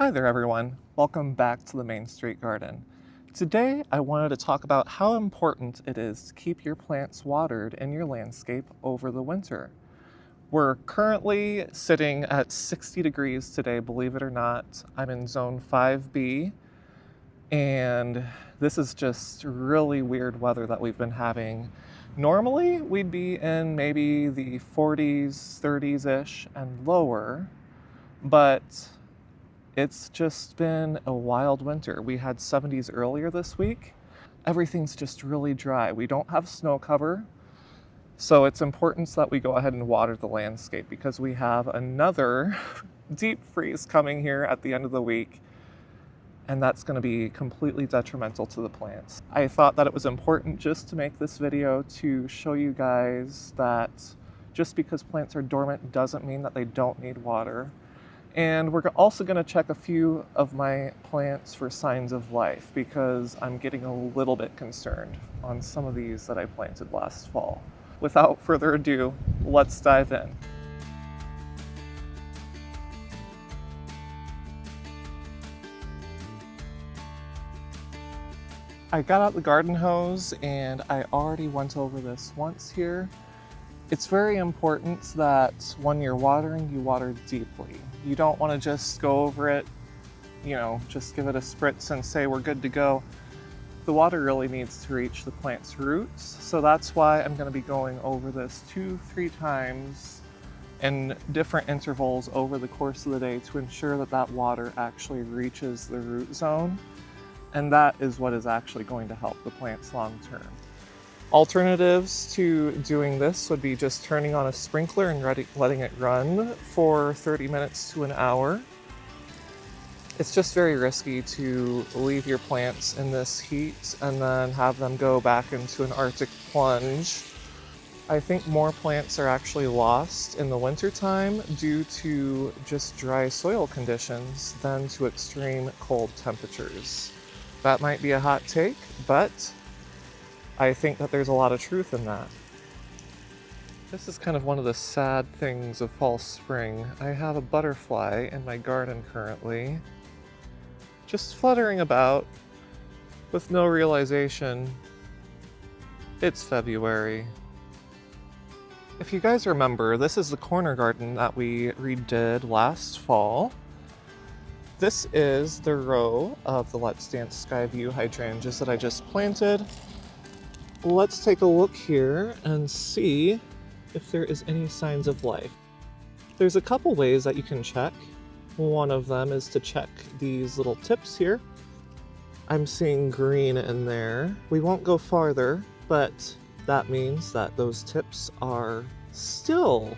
Hi there everyone, welcome back to the Main Street Garden. Today I wanted to talk about how important it is to keep your plants watered in your landscape over the winter. We're currently sitting at 60 degrees today, believe it or not. I'm in zone 5B, and this is just really weird weather that we've been having. Normally we'd be in maybe the 40s, 30s-ish and lower, but it's just been a wild winter. We had 70s earlier this week. Everything's just really dry. We don't have snow cover, so it's important that we go ahead and water the landscape because we have another deep freeze coming here at the end of the week, and that's going to be completely detrimental to the plants. I thought that it was important just to make this video to show you guys that just because plants are dormant doesn't mean that they don't need water. And we're also going to check a few of my plants for signs of life because I'm getting a little bit concerned on some of these that I planted last fall. Without further ado, let's dive in. I got out the garden hose and I already went over this once here. It's very important that when you're watering, you water deeply. You don't want to just go over it, just give it a spritz and say we're good to go. The water really needs to reach the plant's roots, so that's why I'm going to be going over this 2-3 times in different intervals over the course of the day to ensure that that water actually reaches the root zone, and that is what is actually going to help the plants long term. Alternatives to doing this would be just turning on a sprinkler and letting it run for 30 minutes to an hour. It's just very risky to leave your plants in this heat and then have them go back into an Arctic plunge. I think more plants are actually lost in the wintertime due to just dry soil conditions than to extreme cold temperatures. That might be a hot take, but I think that there's a lot of truth in that. This is kind of one of the sad things of fall spring. I have a butterfly in my garden currently, just fluttering about with no realization it's February. If you guys remember, this is the corner garden that we redid last fall. This is the row of the Let's Dance Skyview hydrangeas that I just planted. Let's take a look here and see if there is any signs of life. There's a couple ways that you can check. One of them is to check these little tips here. I'm seeing green in there. We won't go farther, but that means that those tips are still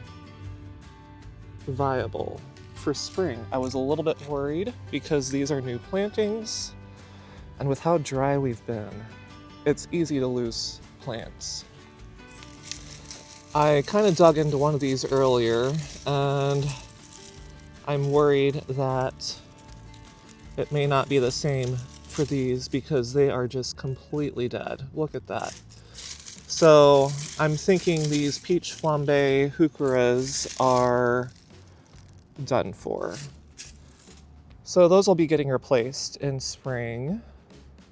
viable for spring. I was a little bit worried because these are new plantings, and with how dry we've been, it's easy to lose plants. I kind of dug into one of these earlier, and I'm worried that it may not be the same for these because they are just completely dead. Look at that. So I'm thinking these peach flambe heucheras are done for. So those will be getting replaced in spring.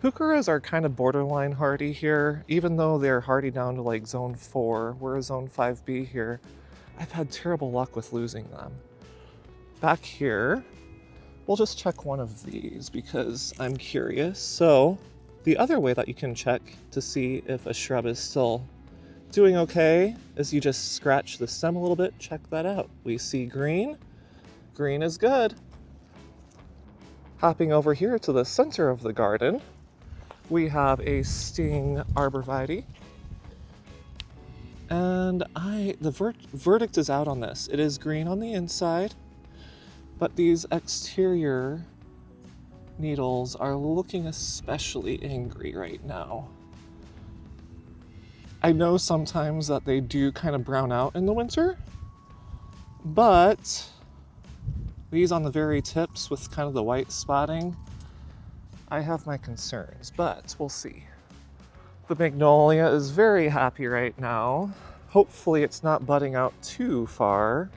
Heucheras are kind of borderline hardy here, even though they're hardy down to like zone 4. We're a zone 5B here. I've had terrible luck with losing them. Back here, we'll just check one of these because I'm curious. So the other way that you can check to see if a shrub is still doing okay is you just scratch the stem a little bit, check that out. We see green. Green is good. Hopping over here to the center of the garden, we have a sting arborvitae, and the verdict is out on this. It is green on the inside, but these exterior needles are looking especially angry right now. I know sometimes that they do kind of brown out in the winter, but these on the very tips with kind of the white spotting, I have my concerns, but we'll see. The magnolia is very happy right now. Hopefully it's not budding out too far.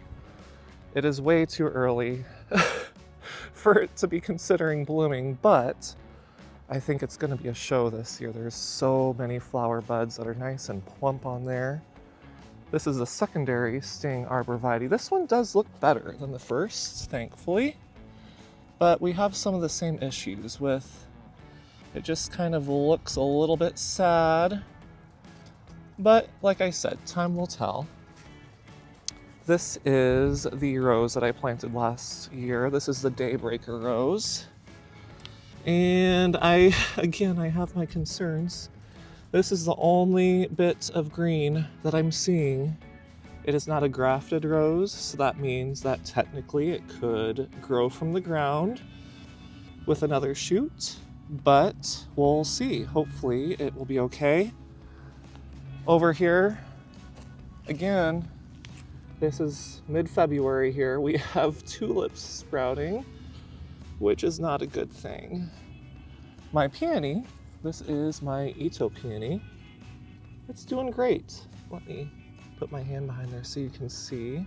It is way too early for it to be considering blooming, but I think it's gonna be a show this year. There's so many flower buds that are nice and plump on there. This is a secondary sting arborvitae. This one does look better than the first, thankfully, but we have some of the same issues with it. Just kind of looks a little bit sad, but like I said, time will tell. This is the rose that I planted last year. This is the Daybreaker rose. And I have my concerns. This is the only bit of green that I'm seeing. It is not a grafted rose, so that means that technically it could grow from the ground with another shoot, but we'll see. Hopefully it will be okay. Over here, again, this is mid-February here. We have tulips sprouting, which is not a good thing. My peony, this is my Ito peony. It's doing great. Let me put my hand behind there so you can see.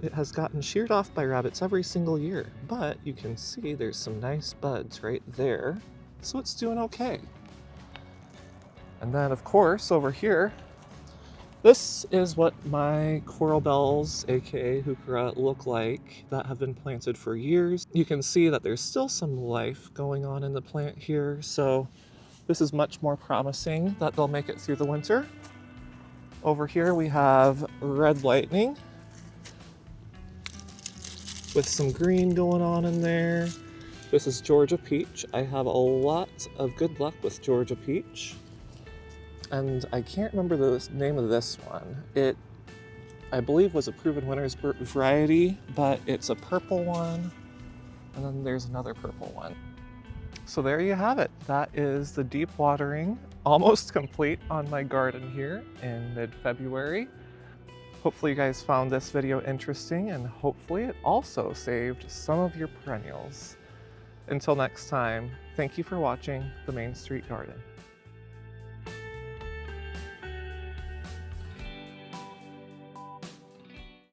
It has gotten sheared off by rabbits every single year, but you can see there's some nice buds right there. So it's doing okay. And then of course over here, this is what my coral bells, aka heuchera, look like that have been planted for years. You can see that there's still some life going on in the plant here, so this is much more promising that they'll make it through the winter. Over here we have red lightning with some green going on in there. This is Georgia peach. I have a lot of good luck with Georgia peach. And I can't remember the name of this one. It, I believe, was a proven winner's variety, but it's a purple one, and then there's another purple one. So there you have it. That is the deep watering, almost complete on my garden here in mid-February. Hopefully you guys found this video interesting, and hopefully it also saved some of your perennials. Until next time, thank you for watching The Main Street Garden.